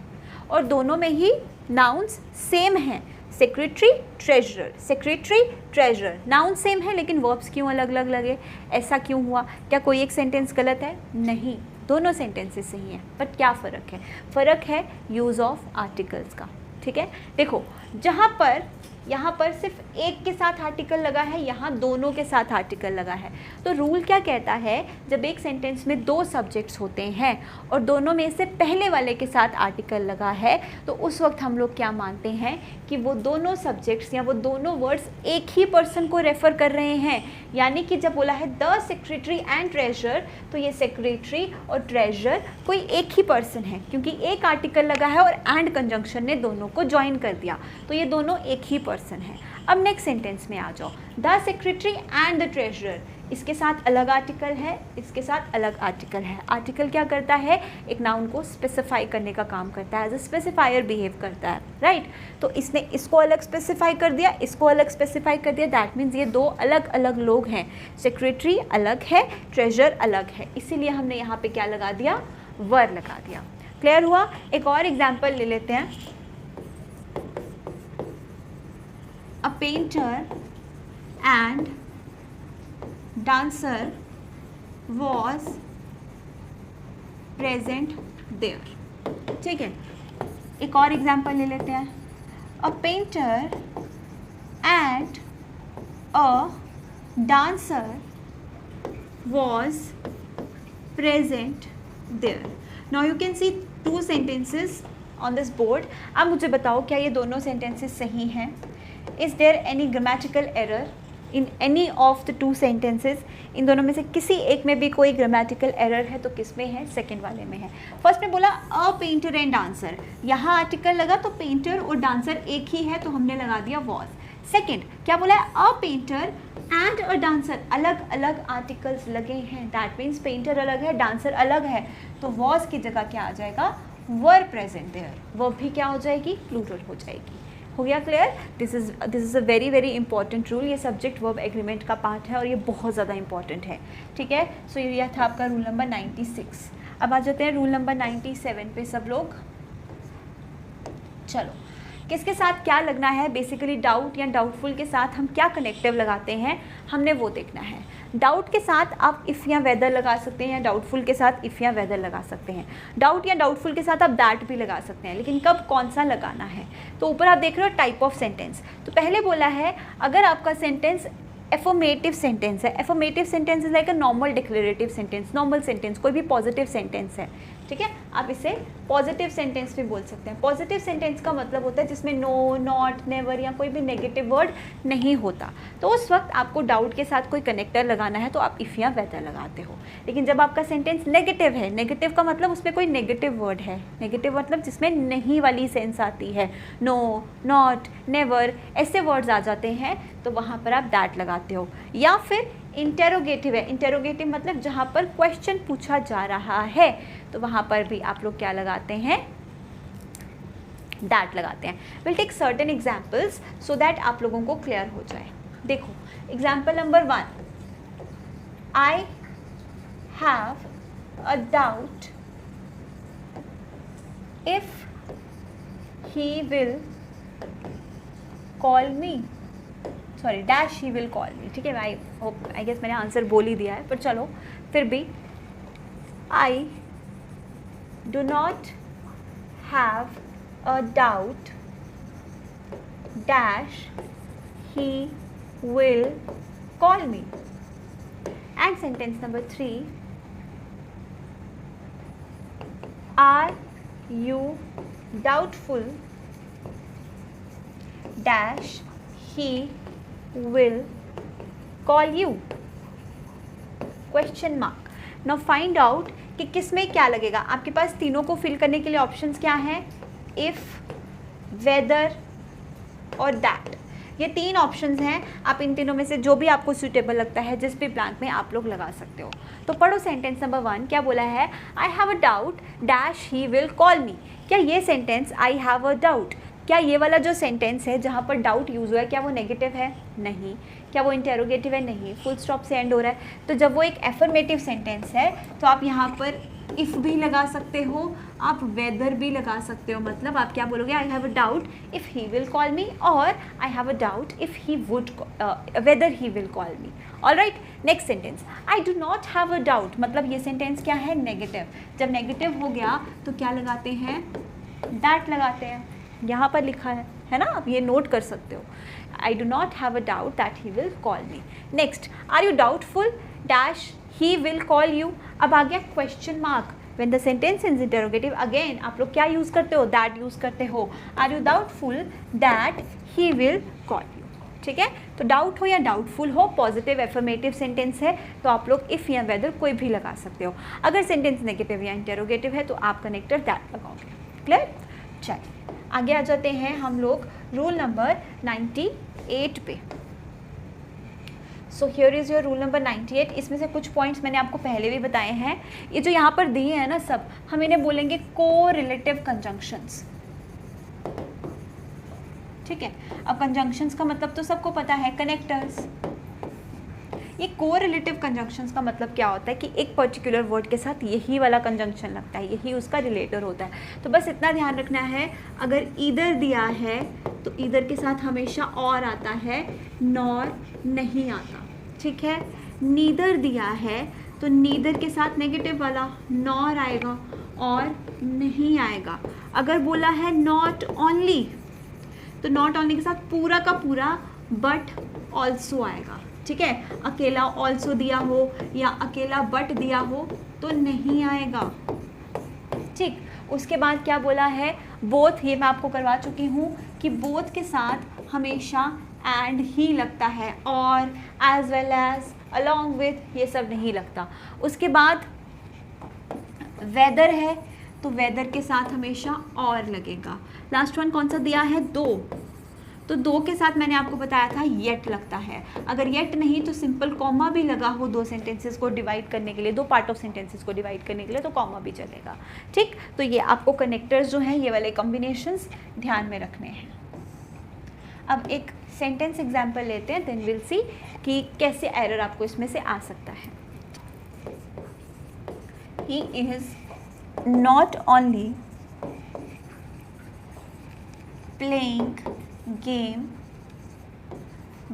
और दोनों में ही नाउन्स सेम हैं। Secretary treasurer, secretary treasurer, noun same है लेकिन वर्ब्स क्यों अलग अलग लगे? ऐसा क्यों हुआ? क्या कोई एक सेंटेंस गलत है? नहीं, दोनों सेंटेंसेस सही हैं, बट क्या फ़र्क है? फ़र्क है यूज़ ऑफ आर्टिकल्स का, ठीक है। देखो, यहाँ पर सिर्फ एक के साथ आर्टिकल लगा है, यहाँ दोनों के साथ आर्टिकल लगा है। तो रूल क्या कहता है, जब एक सेंटेंस में दो सब्जेक्ट्स होते हैं और दोनों में से पहले वाले के साथ आर्टिकल लगा है, तो उस वक्त हम लोग क्या मानते हैं कि वो दोनों सब्जेक्ट्स या वो दोनों वर्ड्स एक ही पर्सन को रेफ़र कर रहे हैं। यानी कि जब बोला है द सेक्रेटरी एंड ट्रेजरर, तो ये सेक्रेटरी और ट्रेजरर कोई एक ही पर्सन है, क्योंकि एक आर्टिकल लगा है और एंड कंजंक्शन ने दोनों को ज्वाइन कर दिया, तो ये दोनों एक ही पर्सन है। अब नेक्स्ट सेंटेंस में आ जाओ, the secretary and the treasurer, इसके साथ अलग आर्टिकल है, इसके साथ अलग आर्टिकल है। आर्टिकल क्या करता है, एक नाउन को स्पेसिफाई करने का काम करता है, एज अ स्पेसिफायर बिहेव करता है, राइट। तो इसने इसको अलग स्पेसिफाई कर दिया, इसको अलग स्पेसिफाई कर दिया, दैट मीन्स ये दो अलग अलग लोग हैं। सेक्रेटरी अलग है, ट्रेजरर अलग है, इसीलिए हमने यहाँ पे क्या लगा दिया, वर लगा दिया। क्लियर हुआ। एक और एग्जाम्पल ले लेते हैं। A painter and dancer was present there. ठीक है, एक और एग्जाम्पल ले लेते हैं। A painter and a dancer was present there. Now you can see two sentences on this board. अब मुझे बताओ क्या ये दोनों sentences सही हैं? Is there any grammatical error in any of the two sentences? इन दोनों में से किसी एक में भी कोई grammatical error है तो किस में है, सेकेंड वाले में है। फर्स्ट में बोला अ पेंटर एंड डांसर, यहाँ आर्टिकल लगा तो पेंटर और डांसर एक ही है तो हमने लगा दिया वॉज। सेकेंड क्या बोला है, a painter and a dancer, अलग अलग आर्टिकल्स लगे हैं, दैट मीन्स पेंटर अलग है, डांसर अलग है, तो वॉज की जगह क्या आ जाएगा, वर प्रेजेंट देयर, वो भी क्या हो जाएगी, प्लूरल हो जाएगी। हो गया clear. This is a very very important rule. ये सब्जेक्ट वर्ब एग्रीमेंट का पार्ट है और ये बहुत ज़्यादा इंपॉर्टेंट है, ठीक है। सो ये था आपका रूल नंबर 96। अब आ जाते हैं रूल नंबर 97 पे सब लोग। चलो, किसके साथ क्या लगना है, बेसिकली डाउट या डाउटफुल के साथ हम क्या कनेक्टिव लगाते हैं, हमने वो देखना है। डाउट के साथ आप इफ़ या वेदर लगा सकते हैं, या डाउटफुल के साथ इफ़ या वेदर लगा सकते हैं। डाउट या डाउटफुल के साथ आप दैट भी लगा सकते हैं, लेकिन कब कौन सा लगाना है। तो ऊपर आप देख रहे हो टाइप ऑफ सेंटेंस। तो पहले बोला है अगर आपका सेंटेंस एफर्मेटिव सेंटेंस है, affirmative sentence is like a normal declarative sentence, normal sentence, कोई भी पॉजिटिव सेंटेंस है, ठीक है, आप इसे पॉजिटिव सेंटेंस भी बोल सकते हैं। पॉजिटिव सेंटेंस का मतलब होता है जिसमें नो, नॉट, नेवर या कोई भी नेगेटिव वर्ड नहीं होता। तो उस वक्त आपको डाउट के साथ कोई कनेक्टर लगाना है तो आप इफ़ या वेदर लगाते हो। लेकिन जब आपका सेंटेंस नेगेटिव है, नेगेटिव का मतलब उसमें कोई नेगेटिव वर्ड है, नेगेटिव मतलब जिसमें नहीं वाली सेंस आती है, नो, नॉट, नेवर, ऐसे वर्ड्स आ जाते हैं, तो वहाँ पर आप दैट लगाते हो। या फिर इंटेरोगेटिव है, इंटेरोगेटिव मतलब जहाँ पर क्वेश्चन पूछा जा रहा है, तो वहाँ पर भी आप लोग क्या लगाते हैं, दैट लगाते हैं। Will take certain examples so that आप लोगों को क्लियर हो जाए। देखो example number 1, I have a doubt if he will call me, sorry dash he will call me, ठीक है। आई गेस मैंने आंसर बोल ही दिया है, पर चलो फिर भी, I do not have a doubt dash he will call me. And sentence number 3, are you doubtful dash he will call you, question mark। now find out कि किस में क्या लगेगा। आपके पास तीनों को फिल करने के लिए ऑप्शंस क्या हैं, if, whether और that, ये तीन ऑप्शंस हैं। आप इन तीनों में से जो भी आपको सूटेबल लगता है, जिस भी ब्लैंक में आप लोग लगा सकते हो। तो पढ़ो सेंटेंस नंबर 1, क्या बोला है, आई have a doubt dash he will call मी। क्या ये sentence I have a doubt, क्या ये वाला जो सेंटेंस है जहाँ पर डाउट यूज़ हुआ है, क्या वो नेगेटिव है, नहीं। क्या वो इंटेरोगेटिव है, नहीं। फुल स्टॉप से एंड हो रहा है। तो जब वो एक एफर्मेटिव सेंटेंस है तो आप यहाँ पर इफ़ भी लगा सकते हो, आप वेदर भी लगा सकते हो। मतलब आप क्या बोलोगे, I have a doubt if he will call me, और I have a doubt if he would whether he will call me. Alright, next sentence, I do not have a doubt, मतलब ये सेंटेंस क्या है, negative. जब negative हो गया तो क्या लगाते हैं, दैट लगाते हैं। यहाँ पर लिखा है है ना, आप ये नोट कर सकते हो. I do not have a doubt that he will call me. Next, are you doubtful dash he will call you. अब आ गया question mark. When the sentence is interrogative, again आप लोग क्या use करते हो, that use करते हो. Are you doubtful that he will call you. ठीक है, तो डाउट हो या डाउटफुल हो, पॉजिटिव एफर्मेटिव सेंटेंस है तो आप लोग इफ़ या वेदर कोई भी लगा सकते हो. अगर सेंटेंस नेगेटिव या इंटेरोगेटिव है तो आप कनेक्टर दैट लगाओगे. क्लियर. चलिए आगे आ जाते हैं हम लोग रूल नंबर 98 पे. So here is your rule number 98. इसमें से कुछ पॉइंट्स मैंने आपको पहले भी बताए हैं. ये जो यहाँ पर दिए हैं ना सब, हम इन्हें बोलेंगे को रिलेटिव कंजंक्शंस. ठीक है, अब कंजंक्शंस का मतलब तो सबको पता है, कनेक्टर्स. ये को रिलेटिव कंजंक्शंस का मतलब क्या होता है कि एक पर्टिकुलर वर्ड के साथ यही वाला कंजंक्शन लगता है, यही उसका रिलेटर होता है. तो बस इतना ध्यान रखना है, अगर ईदर दिया है तो ईदर के साथ हमेशा और आता है, नॉर नहीं आता. ठीक है, नीदर दिया है तो नीदर के साथ नेगेटिव वाला नॉर आएगा और नहीं आएगा. अगर बोला है नॉट ओनली तो नॉट ओनली के साथ पूरा का पूरा बट ऑल्सो आएगा. ठीक है, अकेला ऑल्सो दिया हो या अकेला बट दिया हो तो नहीं आएगा. ठीक, उसके बाद क्या बोला है, बोथ. ये मैं आपको करवा चुकी हूँ कि बोथ के साथ हमेशा एंड ही लगता है, और as well as, along with, ये सब नहीं लगता. उसके बाद वेदर है तो वेदर के साथ हमेशा और लगेगा. लास्ट वन कौन सा दिया है, दो. तो दो के साथ मैंने आपको बताया था येट लगता है. अगर येट नहीं तो सिंपल कॉमा भी लगा हो दो सेंटेंसेस को डिवाइड करने के लिए, दो पार्ट ऑफ सेंटेंसेस को डिवाइड करने के लिए, तो कॉमा भी चलेगा. ठीक, तो ये आपको कनेक्टर्स जो हैं ये वाले कॉम्बिनेशंस ध्यान में रखने हैं. अब एक सेंटेंस एग्जाम्पल लेते हैं, देन विल सी कि कैसे एरर आपको इसमें से आ सकता है. He is not only playing game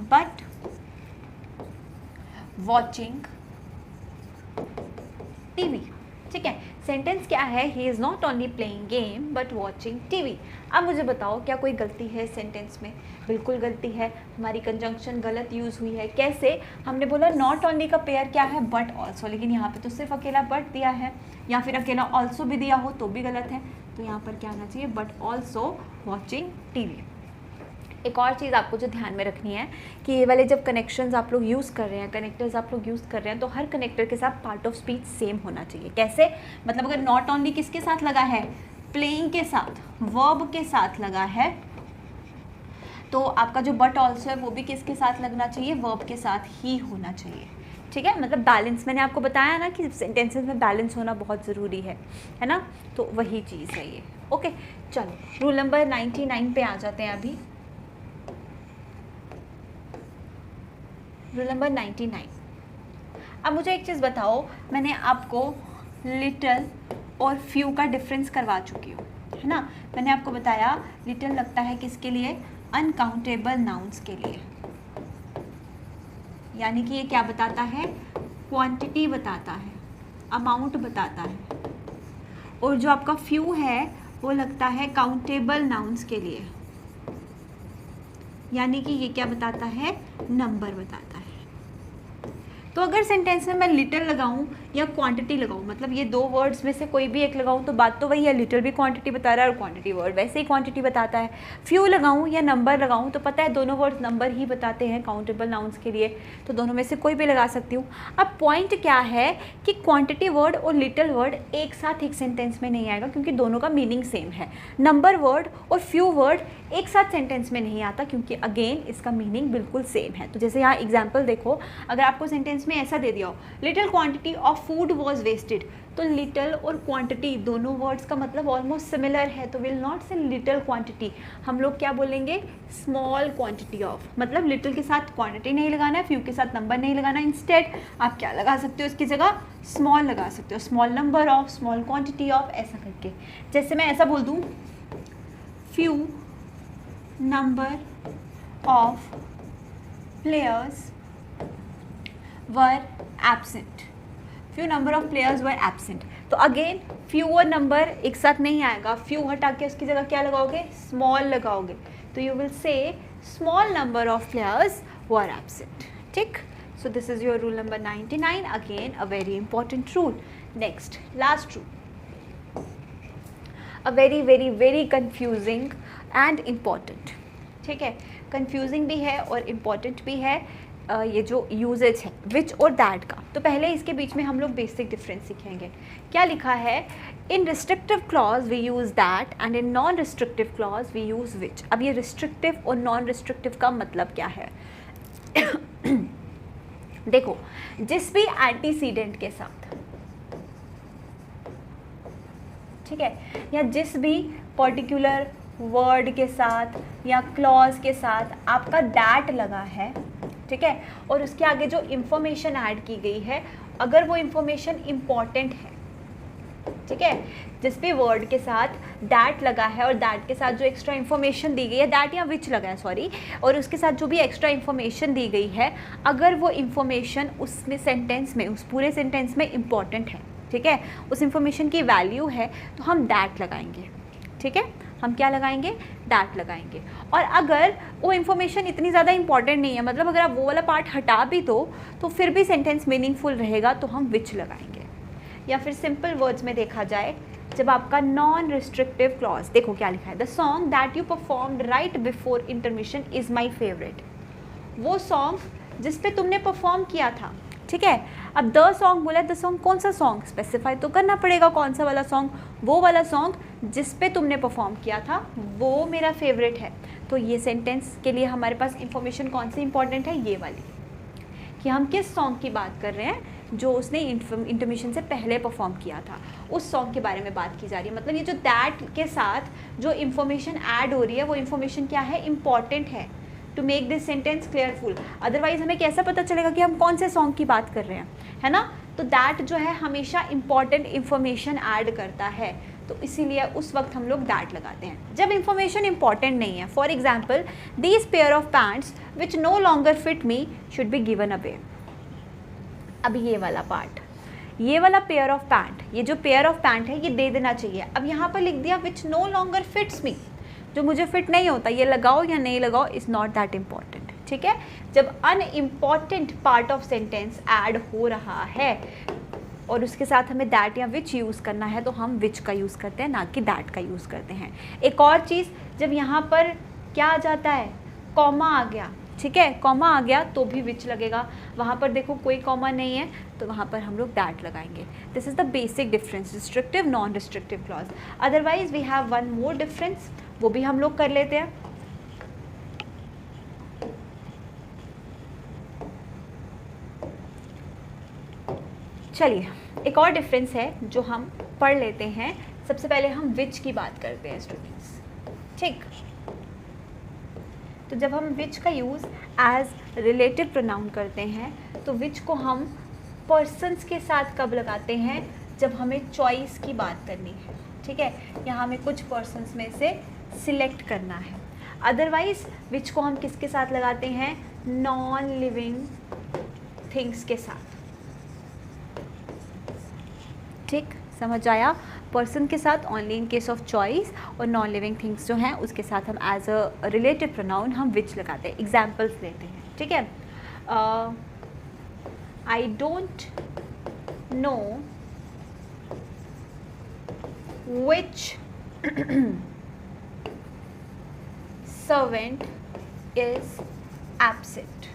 but watching TV. ठीक है, सेंटेंस क्या है, he is not only playing game but watching TV. अब मुझे बताओ क्या कोई गलती है सेंटेंस में? बिल्कुल गलती है, हमारी कंजंक्शन गलत यूज़ हुई है. कैसे? हमने बोला नॉट ओनली का पेयर क्या है, बट ऑल्सो, लेकिन यहाँ पे तो सिर्फ अकेला बट दिया है, या फिर अकेला ऑल्सो भी दिया हो तो भी गलत है. तो यहाँ पर क्या आना चाहिए, बट ऑल्सो वॉचिंग टीवी. एक और चीज़ आपको जो ध्यान में रखनी है कि ये वाले जब कनेक्शंस आप लोग यूज़ कर रहे हैं, कनेक्टर्स आप लोग यूज़ कर रहे हैं, तो हर कनेक्टर के साथ पार्ट ऑफ स्पीच सेम होना चाहिए. कैसे? मतलब अगर नॉट ओनली किसके साथ लगा है, प्लेइंग के साथ, वर्ब के साथ लगा है, तो आपका जो बट ऑल्सो है वो भी किसके साथ लगना चाहिए, वर्ब के साथ ही होना चाहिए. ठीक है, मतलब बैलेंस. मैंने आपको बताया ना कि सेंटेंसेस में बैलेंस होना बहुत ज़रूरी है ना, तो वही चीज़ है ये. ओके, चलो रूल नंबर 99 पे आ जाते हैं अभी. Rule number 99. अब मुझे एक चीज़ बताओ, मैंने आपको लिटल और फ्यू का डिफरेंस करवा चुकी हूँ, है ना. मैंने आपको बताया लिटल लगता है किसके लिए, अनकाउंटेबल नाउन्स के लिए. यानी कि ये क्या बताता है, क्वांटिटी बताता है, अमाउंट बताता है. और जो आपका फ्यू है वो लगता है काउंटेबल नाउन्स के लिए, यानी कि ये क्या बताता है, नंबर बताता है. तो अगर सेंटेंस में मैं लिटिल लगाऊं या क्वांटिटी लगाऊं, मतलब ये दो वर्ड्स में से कोई भी एक लगाऊं तो बात तो वही है, लिटिल भी क्वांटिटी बता रहा है और क्वांटिटी वर्ड वैसे ही क्वांटिटी बताता है. फ्यू लगाऊं या नंबर लगाऊं तो पता है दोनों वर्ड्स नंबर ही बताते हैं काउंटेबल नाउन्स के लिए, तो दोनों में से कोई भी लगा सकती हूँ. अब पॉइंट क्या है कि क्वांटिटी वर्ड और लिटिल वर्ड एक साथ एक सेंटेंस में नहीं आएगा क्योंकि दोनों का मीनिंग सेम है. नंबर वर्ड और फ्यू वर्ड एक साथ सेंटेंस में नहीं आता क्योंकि अगेन इसका मीनिंग बिल्कुल सेम है. तो जैसे यहाँ एग्जाम्पल देखो, अगर आपको सेंटेंस में ऐसा दे दिया हो, little quantity of food was wasted, तो लिटिल और क्वांटिटी दोनों वर्ड्स का मतलब ऑलमोस्ट सिमिलर है, तो will not say little quantity, हम लोग क्या बोलेंगे, स्मॉल क्वांटिटी ऑफ. मतलब लिटिल के साथ क्वांटिटी नहीं लगाना है, फ्यू के साथ नंबर नहीं लगाना, इंस्टेड आप क्या लगा सकते हो, इसकी जगह स्मॉल लगा सकते हो, small number of, small quantity of, ऐसा करके. जैसे मैं ऐसा बोल दूँ, few number of players were absent. Few number of players were absent. तो अगेन फ्यू और नंबर एक साथ नहीं आएगा, फ्यू हटा के उसकी जगह क्या लगाओगे, स्मॉल लगाओगे. तो you will say small number of players who are absent. ठीक. So this is your rule number 99. Again a very important rule. Next, last rule. A very confusing and important. ठीक है, confusing भी है और important भी है. ये जो यूजेज है विच और दैट का, तो पहले इसके बीच में हम लोग बेसिक डिफरेंस सीखेंगे. क्या लिखा है? In restrictive clause we use that and in non restrictive clause we use which. अब ये रिस्ट्रिक्टिव और नॉन रिस्ट्रिक्टिव का मतलब क्या है? देखो, जिस भी एंटीसीडेंट के साथ, ठीक है, या जिस भी पर्टिकुलर वर्ड के साथ या क्लॉज के साथ आपका दैट लगा है, ठीक है, और उसके आगे जो इंफॉर्मेशन ऐड की गई है, अगर वो इंफॉर्मेशन इम्पॉर्टेंट है, ठीक है, जिस भी वर्ड के साथ दैट लगा है और दैट के साथ जो एक्स्ट्रा इन्फॉर्मेशन दी गई है, दैट या विच लगा है सॉरी, और उसके साथ जो भी एक्स्ट्रा इन्फॉर्मेशन दी गई है, अगर वो इन्फॉर्मेशन उसमें सेंटेंस में, उस पूरे सेंटेंस में इम्पॉर्टेंट है, ठीक है, उस इन्फॉर्मेशन की वैल्यू है, तो हम दैट लगाएंगे. ठीक है, हम क्या लगाएंगे? दैट लगाएंगे. और अगर वो इन्फॉर्मेशन इतनी ज़्यादा इंपॉर्टेंट नहीं है, मतलब अगर आप वो वाला पार्ट हटा भी दो तो फिर भी सेंटेंस मीनिंगफुल रहेगा, तो हम विच लगाएंगे. या फिर सिंपल वर्ड्स में देखा जाए, जब आपका नॉन रिस्ट्रिक्टिव क्लॉज, देखो क्या लिखा है, the song that you performed right before intermission is my favourite. वो सॉन्ग जिस पे तुमने परफॉर्म किया था, ठीक है. अब द सॉन्ग बोला, द सॉन्ग कौन सा सॉन्ग? स्पेसिफाई तो करना पड़ेगा कौन सा वाला सॉन्ग. वो वाला सॉन्ग जिस पे तुमने परफॉर्म किया था वो मेरा फेवरेट है. तो ये सेंटेंस के लिए हमारे पास इंफॉर्मेशन कौन सी इंपॉर्टेंट है? ये वाली, कि हम किस सॉन्ग की बात कर रहे हैं जो उसने इंटरमिशन से पहले परफॉर्म किया था, उस सॉन्ग के बारे में बात की जा रही है. मतलब ये जो दैट के साथ जो इंफॉर्मेशन ऐड हो रही है, वो इंफॉर्मेशन क्या है? इम्पॉर्टेंट है, to make this sentence clearful. Otherwise हमें कैसा पता चलेगा कि हम कौन से सॉन्ग की बात कर रहे हैं, है ना? तो दैट जो है हमेशा इंपॉर्टेंट इंफॉर्मेशन ऐड करता है, तो इसीलिए उस वक्त हम लोग दैट लगाते हैं जब इंफॉर्मेशन इंपॉर्टेंट नहीं है. For example, these pair of pants which no longer fit me should be given away. अब ये वाला पार्ट, ये वाला पेयर ऑफ पैंट, ये जो पेयर ऑफ पैंट है ये दे देना चाहिए. अब यहाँ पर लिख दिया which no longer fits me, जो मुझे फिट नहीं होता, ये लगाओ या नहीं लगाओ इज़ नॉट दैट इम्पॉर्टेंट. ठीक है, जब unimportant part of sentence add हो रहा है और उसके साथ हमें दैट या विच यूज़ करना है, तो हम विच का यूज़ करते हैं, ना कि दैट का यूज़ करते हैं. एक और चीज़, जब यहाँ पर क्या आ जाता है? कॉमा आ गया, ठीक है, कॉमा आ गया तो भी विच लगेगा. वहाँ पर देखो कोई कॉमा नहीं है, तो वहाँ पर हम लोग दैट लगाएंगे. This is the basic difference, restrictive non restrictive clause. Otherwise we have one more difference, वो भी हम लोग कर लेते हैं. चलिए, एक और डिफरेंस है जो हम पढ़ लेते हैं. सबसे पहले हम विच की बात करते हैं स्टूडेंट्स. ठीक, तो जब हम विच का यूज़ एज रिलेटिव प्रोनाउन करते हैं, तो विच को हम पर्सन्स के साथ कब लगाते हैं? जब हमें चॉइस की बात करनी है. ठीक है, यहाँ हमें कुछ पर्सन्स में से सिलेक्ट करना है. अदरवाइज विच को हम किसके साथ लगाते हैं? नॉन लिविंग थिंग्स के साथ. ठीक, समझ आया? पर्सन के साथ only in case of choice, और नॉन लिविंग थिंग्स जो हैं उसके साथ हम एज अ रिलेटिव प्रोनाउन हम विच लगाते हैं. एग्जाम्पल्स लेते हैं. ठीक है, I don't know which servant is absent.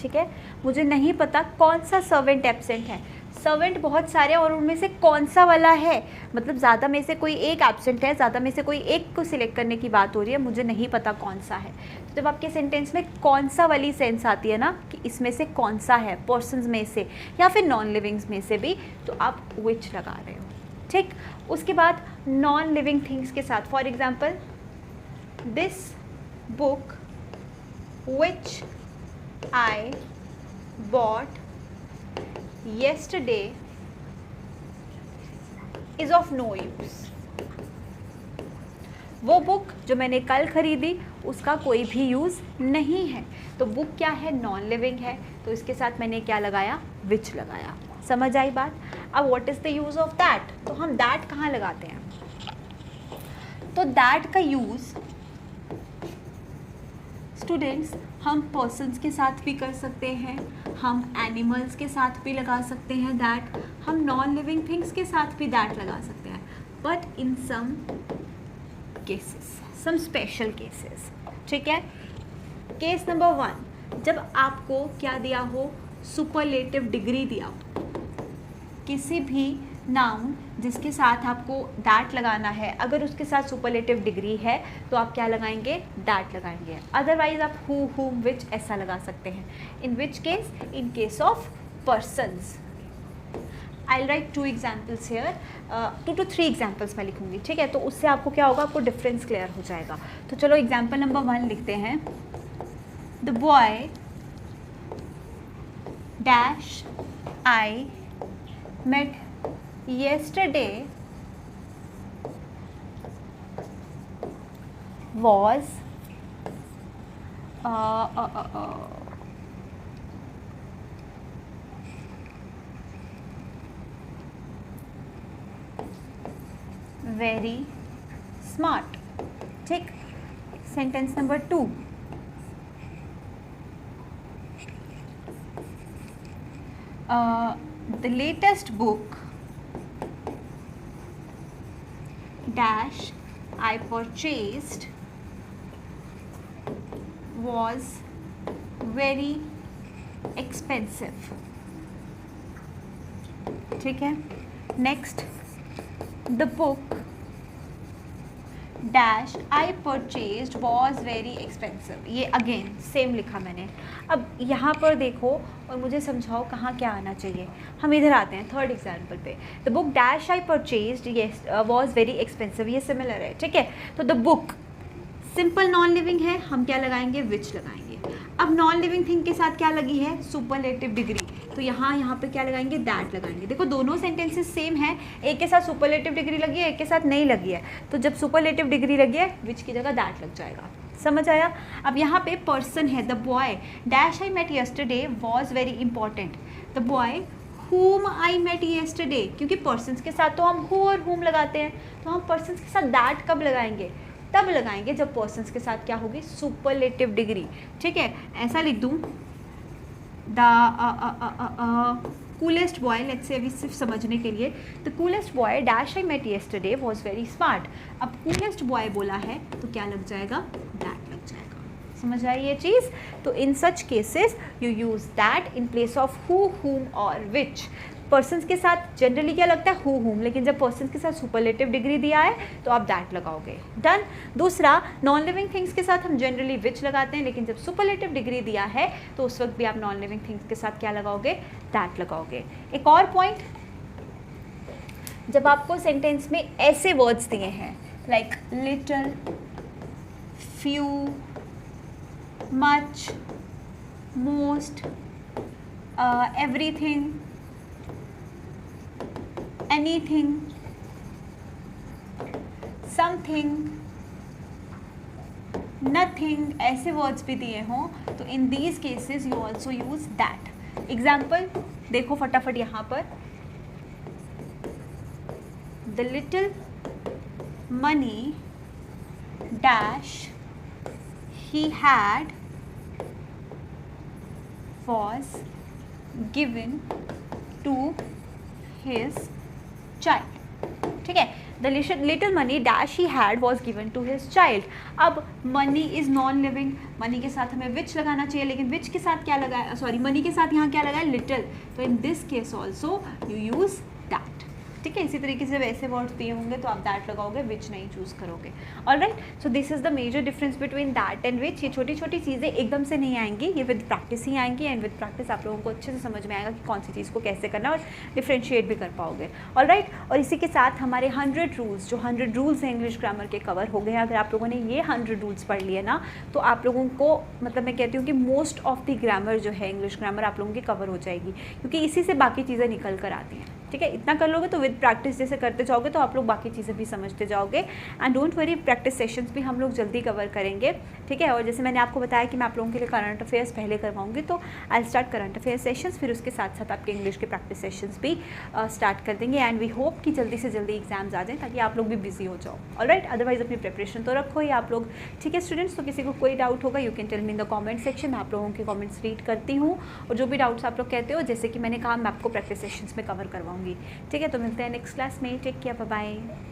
ठीक है, मुझे नहीं पता कौन सा सर्वेंट एब्सेंट है. सर्वेंट बहुत सारे और उनमें से कौन सा वाला है, मतलब ज़्यादा में से कोई एक एब्सेंट है, ज़्यादा में से कोई एक को सिलेक्ट करने की बात हो रही है, मुझे नहीं पता कौन सा है. तो जब आपके सेंटेंस में कौन सा वाली सेंस आती है ना, कि इसमें से कौन सा है, पर्सन्स में से या फिर नॉन लिविंग्स में से भी, तो आप विच लगा रहे हो. ठीक, उसके बाद नॉन लिविंग थिंग्स के साथ, for example, this book which I bought yesterday is of no use. वो बुक जो मैंने कल खरीदी उसका कोई भी यूज़ नहीं है. तो बुक क्या है? नॉन लिविंग है, तो इसके साथ मैंने क्या लगाया? विच लगाया. समझ आई बात? अब what is the use of that? तो हम दैट कहाँ लगाते हैं? तो दैट का यूज़ स्टूडेंट्स, हम पर्सन्स के साथ भी कर सकते हैं, हम एनिमल्स के साथ भी लगा सकते हैं दैट, हम नॉन लिविंग थिंग्स के साथ भी दैट लगा सकते हैं, but in some cases, some special cases. ठीक है, केस नंबर 1, जब आपको क्या दिया हो, सुपरलेटिव डिग्री दिया हो, किसी भी नाउन जिसके साथ आपको दैट लगाना है, अगर उसके साथ सुपरलेटिव डिग्री है तो आप क्या लगाएंगे, दैट लगाएंगे। अदरवाइज आप हु, हुम, विच ऐसा लगा सकते हैं। In which case, in case of persons. I write 2 examples here, 2 to 3 examples मैं लिखूंगी। ठीक है, तो उससे आपको क्या होगा, आपको डिफरेंस क्लियर हो जाएगा। तो चलो एग्जाम्पल नंबर 1 लिखते हैं। The boy dash I met yesterday was very smart। ठीक, sentence number 2, the latest book dash I purchased was very expensive। ठीक है, next, the book dash I purchased was very expensive. ये again same लिखा मैंने। अब यहाँ पर देखो और मुझे समझाओ कहाँ क्या आना चाहिए। हम इधर आते हैं थर्ड एग्जाम्पल पे। The book dash I purchased yes was very expensive, ये सिमिलर है। ठीक है, तो the book simple non living है, हम क्या लगाएंगे, विच लगाएंगे। अब नॉन लिविंग थिंग के साथ क्या लगी है, सुपरलेटिव डिग्री, तो यहाँ पे क्या लगाएंगे, दैट लगाएंगे। देखो दोनों सेंटेंसेस सेम है, एक के साथ सुपरलेटिव डिग्री लगी है, एक के साथ नहीं लगी है, तो जब सुपरलेटिव डिग्री लगी है विच की जगह दैट लग जाएगा। समझ आया। अब यहाँ पे पर्सन है, the boy dash I met yesterday was very important. The boy whom I met yesterday, क्योंकि पर्सन्स के साथ तो हम who और whom लगाते हैं, तो हम पर्सन्स के साथ दैट कब लगाएंगे, तब लगाएंगे जब पर्सन्स के साथ क्या होगी, सुपरलेटिव डिग्री। ठीक है, ऐसा लिख दूँ, the coolest boy, let's say अभी सिर्फ समझने के लिए, the coolest boy dash I met yesterday was very smart. अब कूलेस्ट बॉय बोला है तो क्या लग जाएगा, दैट लग जाएगा। समझ आई ये चीज़। तो in such cases you use that in place of who, whom और विच। पर्सन्स के साथ जनरली क्या लगता है, हु, हुम, लेकिन जब पर्सन्स के साथ सुपरलेटिव डिग्री दिया है तो आप दैट लगाओगे। डन। दूसरा, नॉन लिविंग थिंग्स के साथ हम जनरली विच लगाते हैं, लेकिन जब सुपरलेटिव डिग्री दिया है तो उस वक्त भी आप नॉन लिविंग थिंग्स के साथ क्या लगाओगे, दैट लगाओगे। एक और पॉइंट, जब आपको सेंटेंस में ऐसे वर्ड्स दिए हैं like little, few, much, most, everything, anything, something, nothing, ऐसे वर्ड्स भी दिए हों तो in these cases you also use that. Example देखो फटाफट यहाँ पर, the little money dash he had was given to his child। ठीक है, the little money dash he had was given to his child. अब money is non living, money के साथ हमें विच लगाना चाहिए, लेकिन विच के साथ क्या लगाया, सॉरी मनी के साथ यहाँ क्या लगाया, लिटिल, तो in this case also you use that. ठीक है, इसी तरीके से वैसे वर्ड्स दिए होंगे तो आप दैट लगाओगे, विच नहीं चूज़ करोगे। Alright, so this is the major difference between that and which. ये छोटी छोटी चीज़ें एकदम से नहीं आएंगी, ये विद प्रैक्टिस ही आएंगी, एंड विद प्रैक्टिस आप लोगों को अच्छे से समझ में आएगा कि कौन सी चीज़ को कैसे करना और डिफ्रेंशिएट भी कर पाओगे। ऑलराइट, और इसी के साथ हमारे 100 रूल्स, जो 100 रूल्स हैं इंग्लिश ग्रामर के, कवर हो गए हैं। अगर आप लोगों ने ये 100 रूल्स पढ़ लिए ना तो आप लोगों को, मतलब मैं कहती हूँ कि मोस्ट ऑफ द ग्रामर जो है इंग्लिश ग्रामर आप लोगों की कवर हो जाएगी, क्योंकि इसी से बाकी चीज़ें निकल कर आती हैं। ठीक है, इतना कर लोगे तो विद प्रैक्टिस जैसे करते जाओगे तो आप लोग बाकी चीज़ें भी समझते जाओगे। And don't worry, practice sessions भी हम लोग जल्दी कवर करेंगे, ठीक है। और जैसे मैंने आपको बताया कि मैं आप लोगों के लिए करंट अफेयर्स पहले करवाऊंगी, तो I start current affair sessions, फिर उसके साथ साथ आपके इंग्लिश के प्रैक्टिस सेशंस भी स्टार्ट कर देंगे। एंड वी होप कि जल्दी से जल्दी एग्जाम्स आ जाएँ ताकि आप लोग भी बिजी हो जाओ। ऑलराइट, अदरवाइज अपनी प्रिपरेशन तो रखो ही आप लोग, ठीक है स्टूडेंट्स। तो किसी को कोई डाउट होगा you can tell me in the comment section, मैं आप लोगों के कॉमेंट्स रीड करती हूँ, और जो भी डाउट्स आप लोग कहते हो, जैसे कि मैंने कहा, मैं आपको प्रैक्टिस सेशंस में कवर करवाऊंगी, ठीक है। तो मिलते हैं नेक्स्ट क्लास में, टेक केयर, बाय बाय।